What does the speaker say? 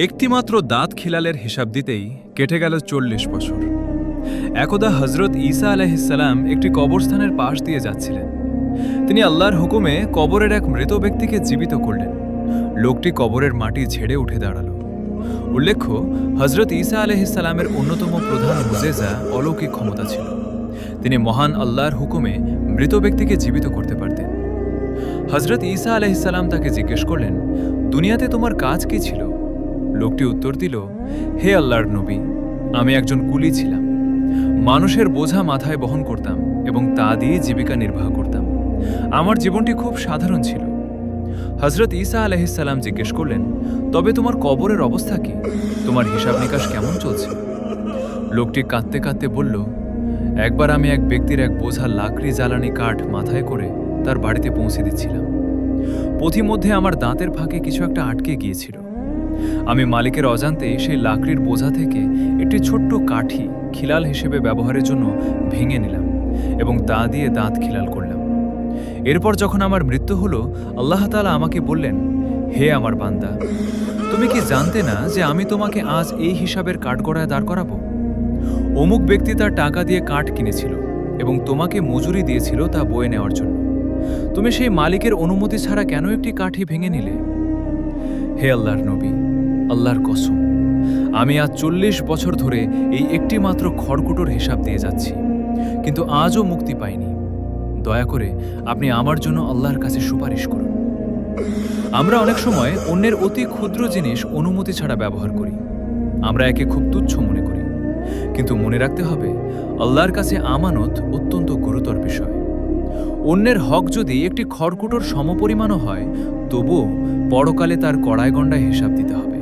একটিমাত্র দাঁত খিলালের হিসাব দিতেই কেটে গেল ৪০ বছর। একদা হজরত ঈসা আলাইহিসসালাম একটি কবরস্থানের পাশ দিয়ে যাচ্ছিলেন। তিনি আল্লাহর হুকুমে কবরের এক মৃত ব্যক্তিকে জীবিত করলেন। লোকটি কবরের মাটি ঝেড়ে উঠে দাঁড়াল। উল্লেখ্য, হজরত ঈসা আলাইহিসসালামের অন্যতম প্রধান মুজেজা অলৌকিক ক্ষমতা ছিল। তিনি মহান আল্লাহর হুকুমে মৃত ব্যক্তিকে জীবিত করতে পারতেন। হজরত ঈসা আলাইহিসসালাম তাকে জিজ্ঞেস করলেন, দুনিয়াতে তোমার কাজ কি ছিল? লোকটি উত্তর দিল, হে আল্লাহর নবী, আমি একজন কুলি ছিলাম। মানুষের বোঝা মাথায় বহন করতাম এবং তা দিয়ে জীবিকা নির্বাহ করতাম। আমার জীবনটি খুব সাধারণ ছিল। হজরত ঈসা আলাইহিসসালাম জিজ্ঞেস করলেন, তবে তোমার কবরের অবস্থা কি? তোমার হিসাব নিকাশ কেমন চলছে? লোকটি কাঁদতে কাঁদতে বলল, একবার আমি এক ব্যক্তির এক বোঝা লাকড়ি জ্বালানি কাঠ মাথায় করে তার বাড়িতে পৌঁছে দিচ্ছিলাম। পথিমধ্যে আমার দাঁতের ফাঁকে কিছু একটা আটকে গিয়েছিল। আমি মালিকের অজান্তে সেই লাকড়ির বোঝা থেকে একটি ছোট্ট কাঠি খিলাল হিসেবে ব্যবহারের জন্য ভেঙে নিলাম এবং তা দিয়ে দাঁত খিলাল করলাম। এরপর যখন আমার মৃত্যু হলো, আল্লাহ তাআলা আমাকে বললেন, হে আমার বান্দা, তুমি কি জানতে না যে আমি তোমাকে আজ এই হিসাবের কাঠগড়ায় দাঁড় করাবো? অমুক ব্যক্তি তার টাকা দিয়ে কাঠ কিনেছিল এবং তোমাকে মজুরি দিয়েছিল তা বয়ে নেওয়ার জন্য। তুমি সেই মালিকের অনুমতি ছাড়া কেন একটি কাঠি ভেঙে নিলে? হে আল্লাহর নবী, আল্লাহর কসম, আমি আজ ৪০ বছর ধরে এই একটি মাত্র খড়কুটোর হিসাব দিয়ে যাচ্ছি, কিন্তু আজও মুক্তি পাইনি। দয়া করে আপনি আমার জন্য আল্লাহর কাছে সুপারিশ করুন। আমরা অনেক সময় অন্যের অতি ক্ষুদ্র জিনিস অনুমতি ছাড়া ব্যবহার করি। আমরা একে খুব তুচ্ছ মনে করি, কিন্তু মনে রাখতে হবে, আল্লাহর কাছে আমানত অত্যন্ত গুরুতর বিষয়। অন্যের হক যদি একটি খড়কুটোর সমপরিমাণও হয়, তবুও পরকালে তার কড়ায় গণ্ডায় হিসাব দিতে হবে।